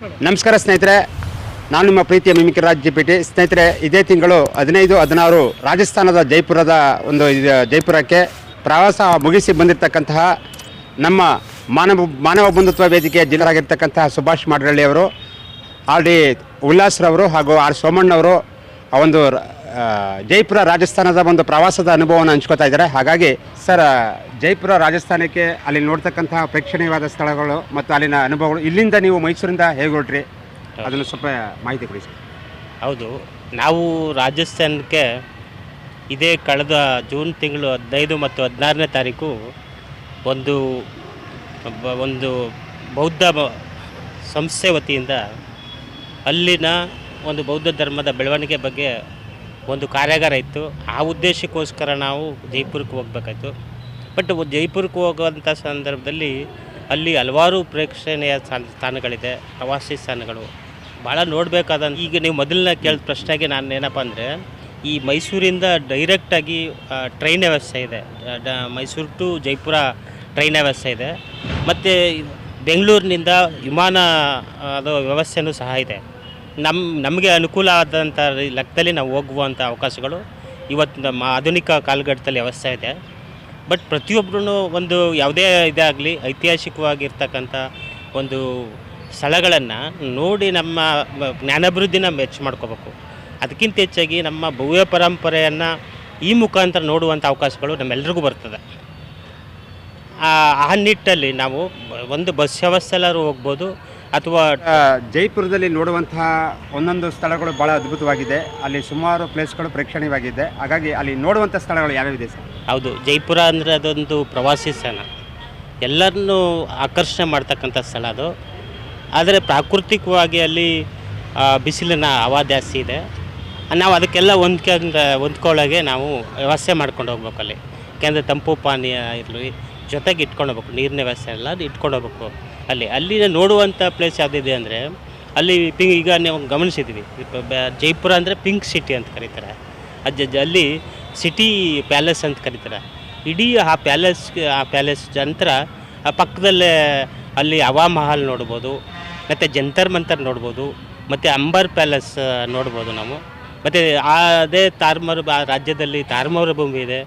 ನಮಸ್ಕಾರ ಸ್ನೇಹಿತರೆ, ನಾನು ನಿಮ್ಮ ಪ್ರೀತಿಯ ಮಿಮಿಕ್ರಿ ರಾಜ್ ಜಿಪಿಟಿ. ಸ್ನೇಹಿತರೆ, ಇದೇ ತಿಂಗಳು 15-16 ರಾಜಸ್ಥಾನದ ಜೈಪುರಕ್ಕೆ ಪ್ರವಾಸ ಮುಗಿಸಿ ಬಂದಿರತಕ್ಕಂತಹ ನಮ್ಮ ಮಾನವ ಬಂಧುತ್ವ ವೇದಿಕೆಯ ಜಿಲ್ಲೆಯಾಗಿರ್ತಕ್ಕಂತಹ ಸುಭಾಷ್ ಮಾಡ್ರಳ್ಳಿ ಅವರು, ಆರ್ ಡಿ ಉಲ್ಲಾಸ್ರವರು ಹಾಗೂ ಆರ್ ಸೋಮಣ್ಣವರು ಒಂದು ಜೈಪುರ ರಾಜಸ್ಥಾನದ ಒಂದು ಪ್ರವಾಸದ ಅನುಭವವನ್ನು ಹಂಚ್ಕೋತಾ ಇದ್ದಾರೆ. ಹಾಗಾಗಿ ಸರ್, ಜೈಪುರ ರಾಜಸ್ಥಾನಕ್ಕೆ ಅಲ್ಲಿ ನೋಡ್ತಕ್ಕಂತಹ ಪ್ರೇಕ್ಷಣೀಯವಾದ ಸ್ಥಳಗಳು ಮತ್ತು ಅಲ್ಲಿನ ಅನುಭವಗಳು, ಇಲ್ಲಿಂದ ನೀವು ಮೈಸೂರಿಂದ ಹೇಗೆ ಹೊರಟ್ರಿ ಅದನ್ನು ಸ್ವಲ್ಪ ಮಾಹಿತಿ ಕೊಡಿ ಸರ್. ಹೌದು, ನಾವು ರಾಜಸ್ಥಾನಕ್ಕೆ ಇದೇ ಕಳೆದ ಜೂನ್ ತಿಂಗಳು 15 ಮತ್ತು 16ನೇ ತಾರೀಕು ಒಂದು ಬೌದ್ಧ ಸಂಸ್ಥೆ ವತಿಯಿಂದ ಅಲ್ಲಿನ ಒಂದು ಬೌದ್ಧ ಧರ್ಮದ ಬೆಳವಣಿಗೆ ಬಗ್ಗೆ ಒಂದು ಕಾರ್ಯಾಗಾರ ಇತ್ತು. ಆ ಉದ್ದೇಶಕ್ಕೋಸ್ಕರ ನಾವು ಜೈಪುರಕ್ಕೆ ಹೋಗ್ಬೇಕಾಯ್ತು. ಬಟ್ ಜೈಪುರಕ್ಕೆ ಹೋಗುವಂಥ ಸಂದರ್ಭದಲ್ಲಿ ಅಲ್ಲಿ ಹಲವಾರು ಪ್ರೇಕ್ಷಣೀಯ ಸ್ಥಾನಗಳಿದೆ, ಪ್ರವಾಸಿ ಸ್ಥಾನಗಳು ಭಾಳ ನೋಡಬೇಕಾದ. ಈಗ ನೀವು ಮೊದಲನೇ ಕೇಳಿದ ಪ್ರಶ್ನೆಗೆ ನಾನು ಏನಪ್ಪ ಅಂದರೆ, ಈ ಮೈಸೂರಿಂದ ಡೈರೆಕ್ಟಾಗಿ ಟ್ರೈನ್ ವ್ಯವಸ್ಥೆ ಇದೆ, ಮೈಸೂರು ಟು ಜೈಪುರ ಟ್ರೈನ್ ವ್ಯವಸ್ಥೆ ಇದೆ. ಮತ್ತು ಬೆಂಗಳೂರಿನಿಂದ ವಿಮಾನ ಅದು ವ್ಯವಸ್ಥೆಯೂ ಸಹ ಇದೆ. ನಮಗೆ ಅನುಕೂಲ ಆದಂಥ ಲೆಕ್ಕದಲ್ಲಿ ನಾವು ಹೋಗುವಂಥ ಅವಕಾಶಗಳು ಇವತ್ತು ನಮ್ಮ ಆಧುನಿಕ ಕಾಲಘಟ್ಟದಲ್ಲಿ ವ್ಯವಸ್ಥೆ ಇದೆ. ಬಟ್ ಪ್ರತಿಯೊಬ್ಬರೂ ಒಂದು ಯಾವುದೇ ಇದಾಗಲಿ ಐತಿಹಾಸಿಕವಾಗಿರ್ತಕ್ಕಂಥ ಒಂದು ಸ್ಥಳಗಳನ್ನು ನೋಡಿ ನಮ್ಮ ಜ್ಞಾನಾಭಿವೃದ್ಧಿನ ಮಾಡ್ಕೋಬೇಕು. ಅದಕ್ಕಿಂತ ಹೆಚ್ಚಾಗಿ ನಮ್ಮ ಭವ್ಯ ಪರಂಪರೆಯನ್ನು ಈ ಮುಖಾಂತರ ನೋಡುವಂಥ ಅವಕಾಶಗಳು ನಮ್ಮೆಲ್ರಿಗೂ ಬರ್ತದೆ. ಆ ನಿಟ್ಟಲ್ಲಿ ನಾವು ಒಂದು ಬಸ್ ವ್ಯವಸ್ಥೆಲ್ಲರೂ ಹೋಗ್ಬೋದು. ಅಥವಾ ಜೈಪುರದಲ್ಲಿ ನೋಡುವಂತಹ ಒಂದೊಂದು ಸ್ಥಳಗಳು ಭಾಳ ಅದ್ಭುತವಾಗಿದೆ. ಅಲ್ಲಿ ಸುಮಾರು ಪ್ಲೇಸ್ಗಳು ಪ್ರೇಕ್ಷಣೀಯವಾಗಿದೆ. ಹಾಗಾಗಿ ಅಲ್ಲಿ ನೋಡುವಂಥ ಸ್ಥಳಗಳು ಯಾವ್ಯಾವಿದೆ ಸರ್? ಹೌದು, ಜೈಪುರ ಅಂದರೆ ಅದೊಂದು ಪ್ರವಾಸಿ ಸ್ಥಳ, ಎಲ್ಲರನ್ನೂ ಆಕರ್ಷಣೆ ಮಾಡ್ತಕ್ಕಂಥ ಸ್ಥಳ ಅದು. ಆದರೆ ಪ್ರಾಕೃತಿಕವಾಗಿ ಅಲ್ಲಿ ಬಿಸಿಲಿನ ಹವಾ ಜಾಸ್ತಿ ಇದೆ. ನಾವು ಅದಕ್ಕೆಲ್ಲ ಹೊಂದ್ಕೊಳ್ಳೋಗೆ ನಾವು ವ್ಯವಸ್ಥೆ ಮಾಡ್ಕೊಂಡು ಹೋಗ್ಬೇಕು ಅಲ್ಲಿ. ಯಾಕೆಂದರೆ ತಂಪು ಪಾನೀಯ ಇರಲಿ, ಜೊತೆಗೆ ಇಟ್ಕೊಂಡು ಹೋಗ್ಬೇಕು, ನೀರಿನ ವ್ಯವಸ್ಥೆ ಎಲ್ಲ ಅದು ಇಟ್ಕೊಂಡು ಹೋಗ್ಬೇಕು. ಅಲ್ಲಿ ನೋಡುವಂಥ ಪ್ಲೇಸ್ ಯಾವುದಿದೆ ಅಂದರೆ, ಅಲ್ಲಿ ಈಗ ನೀವು ಗಮನಿಸಿದ್ವಿ, ಜೈಪುರ ಅಂದರೆ ಪಿಂಕ್ ಸಿಟಿ ಅಂತ ಕರೀತಾರೆ. ಅಲ್ಲಿ ಸಿಟಿ ಪ್ಯಾಲೇಸ್ ಅಂತ ಕರೀತಾರೆ. ಇಡೀ ಆ ಪ್ಯಾಲೇಸ್ ನಂತರ ಪಕ್ಕದಲ್ಲೇ ಅಲ್ಲಿ ಹವಾ ಮಹಲ್ ನೋಡ್ಬೋದು, ಮತ್ತು ಜಂತರ್ ಮಂತರ್ ನೋಡ್ಬೋದು, ಮತ್ತು ಅಂಬರ್ ಪ್ಯಾಲೇಸ್ ನೋಡ್ಬೋದು ನಾವು. ಮತ್ತು ಅದೇ ರಾಜ್ಯದಲ್ಲಿ ತಾರ್ಮರ ಭೂಮಿ ಇದೆ,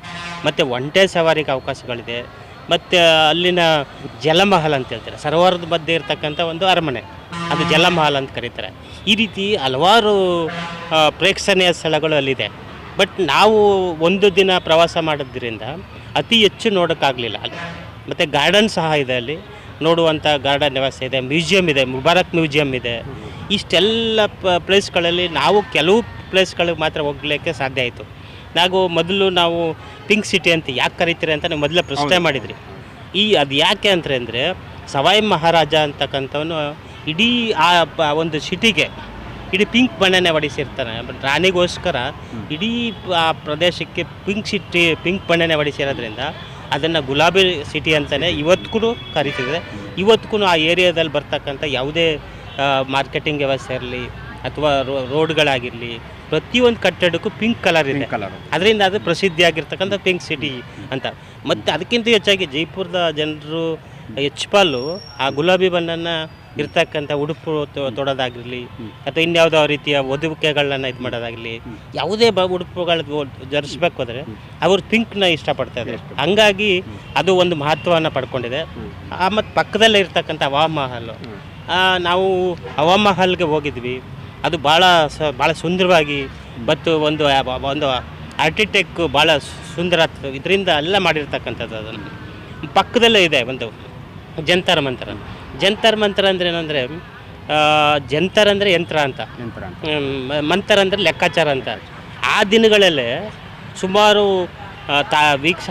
ಮತ್ತು ಒಂಟೆ ಸವಾರಿಗೆ ಅವಕಾಶಗಳಿದೆ. ಮತ್ತು ಅಲ್ಲಿನ ಜಲಮಹಲ್ ಅಂತ ಹೇಳ್ತಾರೆ, ಸರೋವರದ ಮಧ್ಯೆ ಇರ್ತಕ್ಕಂಥ ಒಂದು ಅರಮನೆ, ಅದು ಜಲಮಹಲ್ ಅಂತ ಕರೀತಾರೆ. ಈ ರೀತಿ ಹಲವಾರು ಪ್ರೇಕ್ಷಣೀಯ ಸ್ಥಳಗಳು ಅಲ್ಲಿದೆ. ಬಟ್ ನಾವು ಒಂದು ದಿನ ಪ್ರವಾಸ ಮಾಡೋದ್ರಿಂದ ಅತಿ ಹೆಚ್ಚು ನೋಡೋಕ್ಕಾಗಲಿಲ್ಲ ಅಲ್ಲಿ. ಮತ್ತು ಗಾರ್ಡನ್ ಸಹ ಇದೆ, ಅಲ್ಲಿ ನೋಡುವಂಥ ಗಾರ್ಡನ್ ವ್ಯವಸ್ಥೆ ಇದೆ, ಮ್ಯೂಸಿಯಂ ಇದೆ, ಮುಬಾರಕ್ ಮ್ಯೂಸಿಯಂ ಇದೆ. ಇಷ್ಟೆಲ್ಲ ಪ್ಲೇಸ್ಗಳಲ್ಲಿ ನಾವು ಕೆಲವು ಪ್ಲೇಸ್ಗಳಿಗೆ ಮಾತ್ರ ಹೋಗಲಿಕ್ಕೆ ಸಾಧ್ಯ ಆಯಿತು. ನಾವು ಪಿಂಕ್ ಸಿಟಿ ಅಂತ ಯಾಕೆ ಕರಿತೀರಿ ಅಂತ ನೀವು ಮೊದಲೇ ಪ್ರಶ್ನೆ ಮಾಡಿದ್ರಿ. ಅದು ಯಾಕೆ ಅಂದರೆ ಸವಾಯಿ ಮಹಾರಾಜ ಅಂತಕ್ಕಂಥವನು ಇಡೀ ಆ ಒಂದು ಸಿಟಿಗೆ ಇಡೀ ಪಿಂಕ್ ಬಣ್ಣನೆ ಹೊಡಿಸಿರ್ತಾನೆ. ರಾಣಿಗೋಸ್ಕರ ಇಡೀ ಆ ಪ್ರದೇಶಕ್ಕೆ ಪಿಂಕ್ ಬಣ್ಣನೆ ಹೊಡಿಸಿರೋದ್ರಿಂದ ಅದನ್ನು ಗುಲಾಬಿ ಸಿಟಿ ಅಂತಲೇ ಇವತ್ತಿಗೂ ಕರಿತಿದೆ. ಇವತ್ತಿಗೂ ಆ ಏರಿಯಾದಲ್ಲಿ ಬರ್ತಕ್ಕಂಥ ಯಾವುದೇ ಮಾರ್ಕೆಟಿಂಗ್ ವ್ಯವಸ್ಥೆ ಇರಲಿ ಅಥವಾ ರೋಡ್ಗಳಾಗಿರಲಿ, ಪ್ರತಿಯೊಂದು ಕಟ್ಟಡಕ್ಕೂ ಪಿಂಕ್ ಕಲರ್ ಇದೆ. ಅದರಿಂದ ಅದು ಪ್ರಸಿದ್ಧಿಯಾಗಿರ್ತಕ್ಕಂಥ ಪಿಂಕ್ ಸಿಟಿ ಅಂತ. ಮತ್ತು ಅದಕ್ಕಿಂತ ಹೆಚ್ಚಾಗಿ ಜೈಪುರದ ಜನರು ಹೆಚ್ಚು ಆ ಗುಲಾಬಿ ಬಣ್ಣನ ಇರ್ತಕ್ಕಂಥ ಉಡುಪು ತೊಡೋದಾಗಿರಲಿ ಅಥವಾ ಇನ್ಯಾವುದೋ ರೀತಿಯ ವಧುವಿಕೆಗಳನ್ನ ಇದು ಮಾಡೋದಾಗಲಿ, ಯಾವುದೇ ಉಡುಪುಗಳು ಧರಿಸ್ಬೇಕು ಅಂದರೆ ಅವರು ಪಿಂಕ್ನ ಇಷ್ಟಪಡ್ತಾರೆ. ಹಂಗಾಗಿ ಅದು ಒಂದು ಮಹತ್ವವನ್ನು ಪಡ್ಕೊಂಡಿದೆ. ಮತ್ತು ಪಕ್ಕದಲ್ಲೇ ಇರ್ತಕ್ಕಂಥ ಹವಾಮಹಲ್, ನಾವು ಹವಾಮಹಲ್ಗೆ ಹೋಗಿದ್ವಿ. ಅದು ಭಾಳ ಸುಂದರವಾಗಿ ಮತ್ತು ಒಂದು ಆರ್ಕಿಟೆಕ್ಟ್ ಭಾಳ ಸುಂದರ ಇದರಿಂದ ಎಲ್ಲ ಮಾಡಿರ್ತಕ್ಕಂಥದ್ದು. ಅದನ್ನು ಪಕ್ಕದಲ್ಲೇ ಇದೆ ಒಂದು ಜಂತರ್ ಮಂತರ ಅಂದರೆ ಏನಂದರೆ, ಜಂತರ್ ಅಂದರೆ ಯಂತ್ರ ಅಂತ, ಮಂತರ ಅಂದರೆ ಲೆಕ್ಕಾಚಾರ ಅಂತ. ಆ ದಿನಗಳಲ್ಲೇ ಸುಮಾರು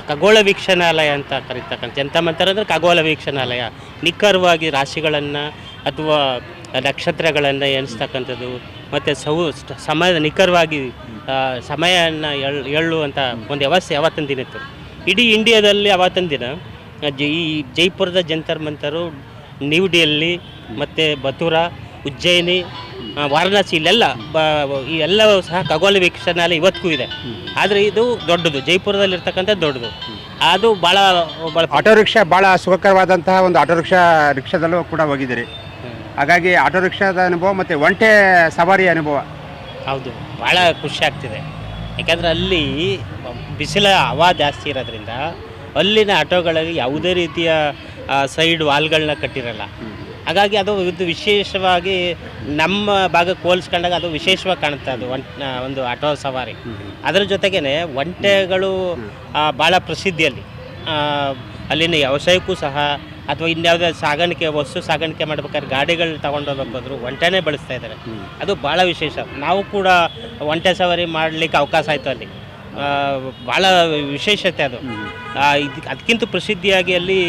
ಖಗೋಳ ವೀಕ್ಷಣಾಲಯ ಅಂತ ಕರೀತಕ್ಕಂಥ ಜಂತರ್ ಮಂತರ ಅಂದರೆ ಖಗೋಳ ವೀಕ್ಷಣಾಲಯ. ನಿಖರವಾಗಿ ರಾಶಿಗಳನ್ನು ಅಥವಾ ನಕ್ಷತ್ರಗಳನ್ನು ಎಣಿಸ್ತಕ್ಕಂಥದ್ದು, ಮತ್ತು ಸಮಯದ ನಿಖರವಾಗಿ ಸಮಯವನ್ನು ಹೇಳುವಂಥ ಒಂದು ವ್ಯವಸ್ಥೆ ಅವತ್ತಿನ ದಿನ ಇತ್ತು. ಇಡೀ ಇಂಡಿಯಾದಲ್ಲಿ ಅವತ್ತಿನ ದಿನ ಈ ಜೈಪುರದ ಜಂತರ್ ಮಂತರು ನ್ಯೂ ಡೆಲ್ಲಿ ಮತ್ತು ಮಥುರಾ, ಉಜ್ಜಯಿನಿ, ವಾರಣಾಸಿ ಈ ಎಲ್ಲವೂ ಸಹ ಖಗೋಳ ವೀಕ್ಷಣಾಲಯ ಇವತ್ತಿಗೂ ಇದೆ. ಆದರೆ ಇದು ದೊಡ್ಡದು, ಜೈಪುರದಲ್ಲಿರ್ತಕ್ಕಂಥ ದೊಡ್ಡದು. ಅದು ಭಾಳ ಆಟೋ ರಿಕ್ಷಾ ಭಾಳ ಸುಖಕರವಾದಂತಹ ಒಂದು ಆಟೋ ರಿಕ್ಷಾದಲ್ಲೂ ಕೂಡ ಹೋಗಿದ್ದೀರಿ. ಹಾಗಾಗಿ ಆಟೋ ರಿಕ್ಷಾದ ಅನುಭವ ಮತ್ತು ಒಂಟೆ ಸವಾರಿ ಅನುಭವ. ಹೌದು, ಭಾಳ ಖುಷಿ ಆಗ್ತಿದೆ. ಯಾಕಂದರೆ ಅಲ್ಲಿ ಬಿಸಿಲ ಹವಾ ಜಾಸ್ತಿ ಇರೋದ್ರಿಂದ ಅಲ್ಲಿನ ಆಟೋಗಳಲ್ಲಿ ಯಾವುದೇ ರೀತಿಯ ಸೈಡ್ ವಾಲ್ಗಳನ್ನ ಕಟ್ಟಿರಲ್ಲ. ಹಾಗಾಗಿ ಅದು ಇದು ವಿಶೇಷವಾಗಿ ನಮ್ಮ ಭಾಗಕ್ಕೆ ಹೋಲಿಸ್ಕೊಂಡಾಗ ಅದು ವಿಶೇಷವಾಗಿ ಕಾಣುತ್ತೆ. ಅದು ಒಂದು ಆಟೋ ಸವಾರಿ. ಅದರ ಜೊತೆಗೇ ಒಂಟೆಗಳು ಭಾಳ ಪ್ರಸಿದ್ಧಿಯಲ್ಲಿ ಅಲ್ಲಿನ ವ್ಯವಸಾಯಕ್ಕೂ ಸಹ ಅಥವಾ ಇನ್ಯಾವುದೇ ಸಾಗಾಣಿಕೆ ವಸ್ತು ಸಾಗಾಣಿಕೆ ಮಾಡ್ಬೇಕಾದ್ರೆ ಗಾಡಿಗಳು ತೊಗೊಂಡೋಗ್ಬೇಕಾದ್ರು ಒಂಟೆನೇ ಬಳಸ್ತಾ ಇದ್ದಾರೆ. ಅದು ಭಾಳ ವಿಶೇಷ. ನಾವು ಕೂಡ ಒಂಟೆ ಸವಾರಿ ಮಾಡಲಿಕ್ಕೆ ಅವಕಾಶ ಆಯಿತು ಅಲ್ಲಿ. ಭಾಳ ವಿಶೇಷತೆ ಅದು. ಅದಕ್ಕಿಂತ ಪ್ರಸಿದ್ಧಿಯಾಗಿ ಅಲ್ಲಿ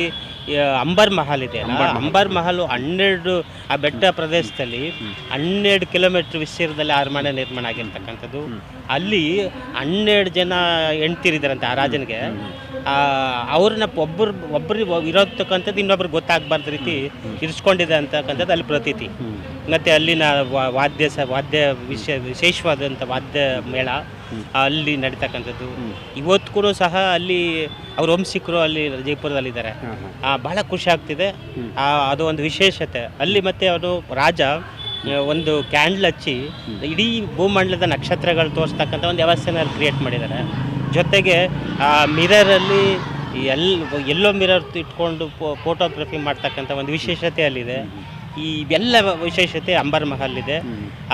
ಅಂಬರ್ ಮಹಲ್ ಇದೆ ಅಲ್ಲ, ಅಂಬರ್ ಮಹಲು 12 ಆ ಬೆಟ್ಟ ಪ್ರದೇಶದಲ್ಲಿ 12 ಕಿಲೋಮೀಟ್ರ್ ವಿಸ್ತೀರ್ಣದಲ್ಲಿ ಅರಮನೆ ನಿರ್ಮಾಣ ಆಗಿರ್ತಕ್ಕಂಥದ್ದು. ಅಲ್ಲಿ 12 ಜನ ಹೆಂಡ್ತಿರಿದ್ದಾರಂತೆ ಆ ರಾಜನಿಗೆ. ಅವ್ರನ್ನ ಒಬ್ಬರು ಇರೋತಕ್ಕಂಥದ್ದು ಇನ್ನೊಬ್ರಿಗೆ ಗೊತ್ತಾಗಬಾರ್ದು ರೀತಿ ಇರಿಸ್ಕೊಂಡಿದೆ ಅಂತಕ್ಕಂಥದ್ದು ಅಲ್ಲಿ ಪ್ರತೀತಿ. ಮತ್ತು ಅಲ್ಲಿನ ವಿಶೇಷವಾದಂಥ ವಾದ್ಯ ಮೇಳ ಅಲ್ಲಿ ನಡೀತಕ್ಕಂಥದ್ದು. ಇವತ್ತಿಗೂ ಸಹ ಅಲ್ಲಿ ಅವ್ರ ವಂಶಿಕರು ಅಲ್ಲಿ ಜೈಪುರದಲ್ಲಿದ್ದಾರೆ. ಭಾಳ ಖುಷಿ ಆಗ್ತಿದೆ. ಅದು ಒಂದು ವಿಶೇಷತೆ ಅಲ್ಲಿ. ಮತ್ತು ಅವನು ರಾಜ ಒಂದು ಕ್ಯಾಂಡಲ್ ಹಚ್ಚಿ ಇಡೀ ಭೂಮಂಡಲದ ನಕ್ಷತ್ರಗಳು ತೋರಿಸ್ತಕ್ಕಂಥ ಒಂದು ವ್ಯವಸ್ಥೆನ ಅಲ್ಲಿ ಕ್ರಿಯೇಟ್ ಮಾಡಿದ್ದಾರೆ. ಜೊತೆಗೆ ಮಿರರಲ್ಲಿ ಎಲ್ಲೋ ಮಿರರ್ ಇಟ್ಕೊಂಡು ಫೋಟೋಗ್ರಫಿ ಮಾಡ್ತಕ್ಕಂಥ ಒಂದು ವಿಶೇಷತೆ ಅಲ್ಲಿದೆ. ಈ ಎಲ್ಲ ವಿಶೇಷತೆ ಅಂಬರ್ ಮಹಲ್ ಇದೆ.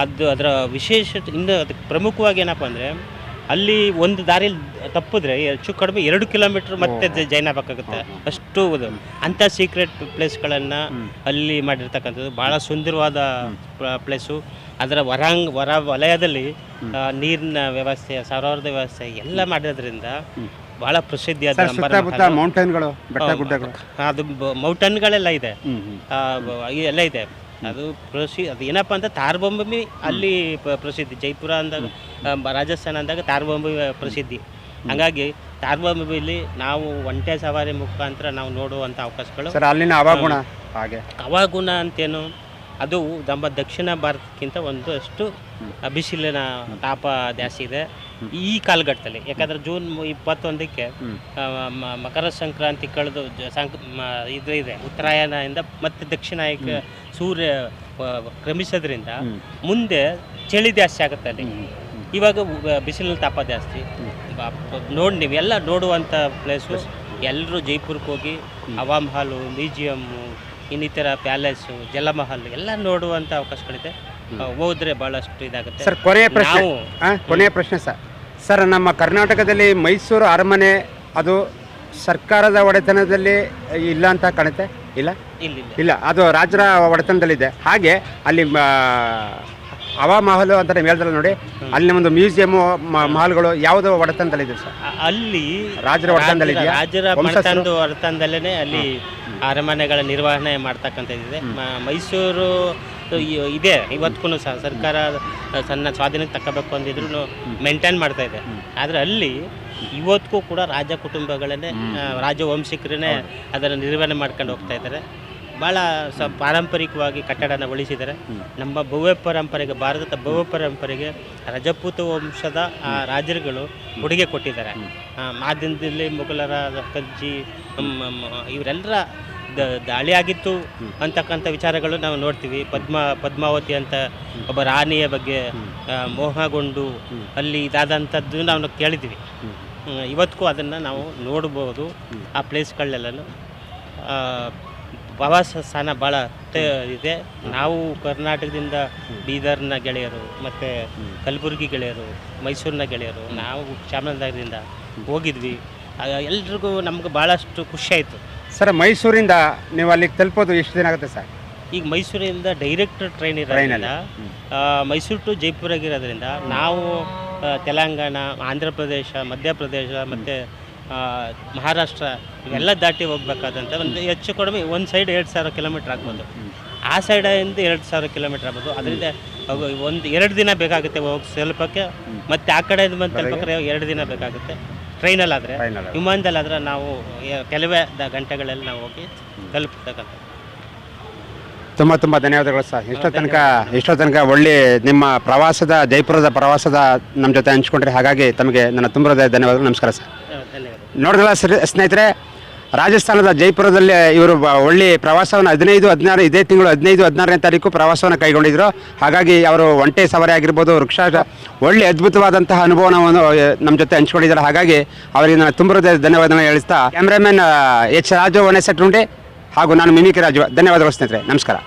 ಅದರ ವಿಶೇಷತೆ ಇನ್ನು ಅದಕ್ಕೆ ಪ್ರಮುಖವಾಗಿ ಏನಪ್ಪ ಅಂದರೆ ಅಲ್ಲಿ ಒಂದು ದಾರಿಲಿ ತಪ್ಪಿದ್ರೆ ಹೆಚ್ಚು ಕಡಿಮೆ 2 ಕಿಲೋಮೀಟ್ರ್ ಮತ್ತೆ ಜೈನ್ ಆಗಬೇಕಾಗುತ್ತೆ. ಅಷ್ಟು ಅಂಥ ಸೀಕ್ರೆಟ್ ಪ್ಲೇಸ್ಗಳನ್ನು ಅಲ್ಲಿ ಮಾಡಿರ್ತಕ್ಕಂಥದ್ದು. ಭಾಳ ಸುಂದರವಾದ ಪ್ಲೇಸು. ಅದರ ಹೊರ ವಲಯದಲ್ಲಿ ನೀರಿನ ವ್ಯವಸ್ಥೆ, ಸರೋವರದ ವ್ಯವಸ್ಥೆ ಎಲ್ಲ ಮಾಡಿರೋದ್ರಿಂದ ಭಾಳ ಪ್ರಸಿದ್ಧಿಯಾದ ಮೌಂಟೇನ್ಗಳು, ಬೆಟ್ಟ ಗುಡ್ಡಗಳು, ಅದು ಮೌಂಟನ್ಗಳೆಲ್ಲ ಇದೆ, ಎಲ್ಲ ಇದೆ. ಅದು ಅದು ಏನಪ್ಪ ಅಂತ ತಾರಬೊಂಬಿ ಅಲ್ಲಿ ಪ್ರಸಿದ್ಧಿ. ಜೈಪುರ ಅಂದಾಗ, ರಾಜಸ್ಥಾನ ಅಂದಾಗ ತಾರಬೊಂಬಿ ಪ್ರಸಿದ್ಧಿ. ಹಾಗಾಗಿ ತಾರಬೊಂಬಿಲಿ ನಾವು ಒಂಟೆ ಸವಾರಿ ಮುಖಾಂತರ ನಾವು ನೋಡುವಂಥ ಅವಕಾಶಗಳು. ಅಲ್ಲಿನ ಹವಾಗುಣ ಹಾಗೆ ಹವಾಗುಣ ಅಂತೇನು, ಅದು ನಮ್ಮ ದಕ್ಷಿಣ ಭಾರತಕ್ಕಿಂತ ಒಂದಷ್ಟು ಬಿಸಿಲಿನ ತಾಪ ಜಾಸ್ತಿ ಇದೆ ಈ ಕಾಲಘಟ್ಟದಲ್ಲಿ. ಯಾಕಂದರೆ ಜೂನ್ 21ಕ್ಕೆ ಮಕರ ಸಂಕ್ರಾಂತಿ ಕಳೆದು ಇದು ಇದೆ, ಉತ್ತರಾಯಣದಿಂದ ಮತ್ತೆ ದಕ್ಷಿಣಕ್ಕೆ ಸೂರ್ಯ ಕ್ರಮಿಸೋದ್ರಿಂದ ಮುಂದೆ ಚಳಿ ಜಾಸ್ತಿ ಆಗುತ್ತೆ ಅಲ್ಲಿ. ಇವಾಗ ಬಿಸಿಲಿನ ತಾಪ ಜಾಸ್ತಿ. ನೀವೆಲ್ಲ ನೋಡುವಂಥ ಪ್ಲೇಸು. ಎಲ್ಲರೂ ಜೈಪುರಕ್ಕೆ ಹೋಗಿ ಹವಾ ಮಹಲು, ಮ್ಯೂಸಿಯಮ್ಮು, ಇನ್ನಿತರ ಪ್ಯಾಲೇಸು, ಜಲಮಹಲ್ ಎಲ್ಲ ನೋಡುವಂಥ ಅವಕಾಶಗಳಿದೆ. ಹೋದ್ರೆ ಭಾಳಷ್ಟು ಇದಾಗುತ್ತೆ. ಸರ್, ಕೊನೆಯ ಪ್ರಶ್ನೆ ಸರ್, ನಮ್ಮ ಕರ್ನಾಟಕದಲ್ಲಿ ಮೈಸೂರು ಅರಮನೆ ಅದು ಸರ್ಕಾರದ ಒಡೆತನದಲ್ಲಿ ಇಲ್ಲ ಅಂತ ಕಾಣುತ್ತೆ. ಇಲ್ಲ, ಅದು ರಾಜರ ಒಡೆತನದಲ್ಲಿದೆ. ಹಾಗೆ ಅಲ್ಲಿ ಹವಾ ಮಹಲು ಅಂತ ನೀವು ಹೇಳಿದ್ರಲ್ಲ ನೋಡಿ, ಅಲ್ಲಿ ಒಂದು ಮ್ಯೂಸಿಯಮ್ಮು, ಮಹಲ್ಗಳು ಯಾವುದು ಒಡೆತನದಲ್ಲಿದೆ ಸರ್? ಅಲ್ಲಿ ರಾಜರ ಒಡೆತನದಲ್ಲಿದೆ. ರಾಜರ ಒಡೆತನದಲ್ಲೇ ಅಲ್ಲಿ ಅರಮನೆಗಳ ನಿರ್ವಹಣೆ ಮಾಡ್ತಕ್ಕಂಥದ್ದಿದೆ. ಮೈಸೂರು ಇದೆ ಇವತ್ತಿಗೂ ಸಹ. ಸರ್ಕಾರ ಸಣ್ಣ ಸ್ವಾಧೀನಕ್ಕೆ ತಗೋಬೇಕು ಅಂದಿದ್ರು ಮೇಂಟೈನ್ ಮಾಡ್ತಾ ಇದೆ. ಆದರೆ ಅಲ್ಲಿ ಇವತ್ತಿಗೂ ಕೂಡ ರಾಜ ಕುಟುಂಬಗಳನ್ನೇ, ರಾಜವಂಶಿಕರನ್ನೇ ಅದನ್ನು ನಿರ್ವಹಣೆ ಮಾಡ್ಕೊಂಡು ಹೋಗ್ತಾ ಇದ್ದಾರೆ. ಭಾಳ ಪಾರಂಪರಿಕವಾಗಿ ಕಟ್ಟಡನ ಉಳಿಸಿದ್ದಾರೆ. ನಮ್ಮ ಭವ್ಯ ಪರಂಪರೆಗೆ, ಭಾರತದ ಭವ್ಯ ಪರಂಪರೆಗೆ ರಜಪೂತ ವಂಶದ ರಾಜರುಗಳು ಕೊಡುಗೆ ಕೊಟ್ಟಿದ್ದಾರೆ. ಮಾಧ್ಯಮದಲ್ಲಿ ಮೊಘಲರ ಕಜ್ಜಿ ಇವರೆಲ್ಲರ ದಾಳಿಯಾಗಿತ್ತು ಅಂತಕ್ಕಂಥ ವಿಚಾರಗಳು ನಾವು ನೋಡ್ತೀವಿ. ಪದ್ಮಾವತಿ ಅಂತ ಒಬ್ಬ ರಾಣಿಯ ಬಗ್ಗೆ ಮೋಹಗೊಂಡು ಅಲ್ಲಿ ಇದಾದಂಥದ್ದು ನಾವು ಕೇಳಿದ್ವಿ. ಇವತ್ತಿಗೂ ಅದನ್ನು ನಾವು ನೋಡ್ಬೋದು. ಆ ಪ್ಲೇಸ್ಗಳನ್ನೆಲ್ಲನೂ ಪ್ರವಾಸ ಸ್ಥಾನ ಭಾಳ ಇದೆ. ನಾವು ಕರ್ನಾಟಕದಿಂದ ಬೀದರ್ನ ಗೆಳೆಯರು, ಮತ್ತು ಕಲಬುರಗಿ ಗೆಳೆಯರು, ಮೈಸೂರಿನ ಗೆಳೆಯರು, ನಾವು ಚಾಮರಾಜನಗರದಿಂದ ಹೋಗಿದ್ವಿ. ಎಲ್ರಿಗೂ ನಮ್ಗೆ ಭಾಳಷ್ಟು ಖುಷಿ ಆಯಿತು. ಸರ್, ಮೈಸೂರಿಂದ ನೀವು ಅಲ್ಲಿಗೆ ತಲುಪೋದು ಎಷ್ಟು ದಿನ ಆಗುತ್ತೆ ಸರ್? ಈಗ ಮೈಸೂರಿಂದ ಡೈರೆಕ್ಟ್ ಟ್ರೈನ್ ಇರೋದ್ರಿಂದ, ಮೈಸೂರು ಟು ಜೈಪುರಾಗಿರೋದ್ರಿಂದ ನಾವು ತೆಲಂಗಾಣ, ಆಂಧ್ರ ಪ್ರದೇಶ, ಮಧ್ಯಪ್ರದೇಶ ಮತ್ತು ಮಹಾರಾಷ್ಟ್ರ ಇವೆಲ್ಲ ದಾಟಿ ಹೋಗ್ಬೇಕಾದಂಥ ಒಂದು ಹೆಚ್ಚು ಕಡಿಮೆ ಒಂದು ಸೈಡ್ 2,000 ಕಿಲೋಮೀಟ್ರ್ ಆಗ್ಬೋದು. ಆ ಸೈಡಿಂದ 2,000 ಕಿಲೋಮೀಟ್ರ್ ಆಗ್ಬೋದು. ಅದರಿಂದ 2 ದಿನ ಬೇಕಾಗುತ್ತೆ ಹೋಗಿ ತಲುಪಕ್ಕೆ. ಮತ್ತು ಆ ಕಡೆಯಿಂದ ಬಂದು ತಲುಪಕ್ಕೆ 2 ದಿನ ಬೇಕಾಗುತ್ತೆ. ಟ್ರೈನಲ್ಲಾದರೆ, ವಿಮಾನದಲ್ಲಾದರೆ ನಾವು ಕೆಲವೇ ಗಂಟೆಗಳಲ್ಲಿ ನಾವು ಹೋಗಿ ತಲುಪತಕ್ಕಂಥ. ತುಂಬ ಧನ್ಯವಾದಗಳು ಸರ್. ಎಷ್ಟೋ ತನಕ ಒಳ್ಳೆ ನಿಮ್ಮ ಪ್ರವಾಸದ, ಜೈಪುರದ ಪ್ರವಾಸದ ನಮ್ಮ ಜೊತೆ ಹಂಚ್ಕೊಂಡ್ರೆ. ಹಾಗಾಗಿ ತಮಗೆ ನನ್ನ ತುಂಬ ಧನ್ಯವಾದಗಳು. ನಮಸ್ಕಾರ ಸರ್. ಧನ್ಯವಾದ. ನೋಡಿದ್ರಲ್ಲ ಸ್ನೇಹಿತರೆ, ರಾಜಸ್ಥಾನದ ಜೈಪುರದಲ್ಲಿ ಇವರು ಒಳ್ಳೆ ಪ್ರವಾಸವನ್ನು 15-16 ಇದೇ ತಿಂಗಳು 15-16ನೇ ತಾರೀಕು ಪ್ರವಾಸವನ್ನು ಕೈಗೊಂಡಿದ್ದರು. ಹಾಗಾಗಿ ಅವರು ಒಂಟೆ ಸವಾರಿ ಆಗಿರ್ಬೋದು, ವೃಕ್ಷ ಒಳ್ಳೆ ಅದ್ಭುತವಾದಂತಹ ಅನುಭವವನ್ನು ನಮ್ಮ ಜೊತೆ ಹಂಚ್ಕೊಂಡಿದ್ದಾರೆ. ಹಾಗಾಗಿ ಅವರಿಗೆ ನಾನು ತುಂಬ ಧನ್ಯವಾದಗಳನ್ನು ಹೇಳಿಸ್ತಾ ಕ್ಯಾಮ್ರಾಮನ್ ಎಚ್ ರಾಜು ಒಣೆಸೆಟ್ರುಂಡೆ ಹಾಗೂ ನಾನು ಮಿಮಿಕ್ರಿ ರಾಜು, ಧನ್ಯವಾದಗಳು ಸ್ನೇಹಿತರೆ, ನಮಸ್ಕಾರ.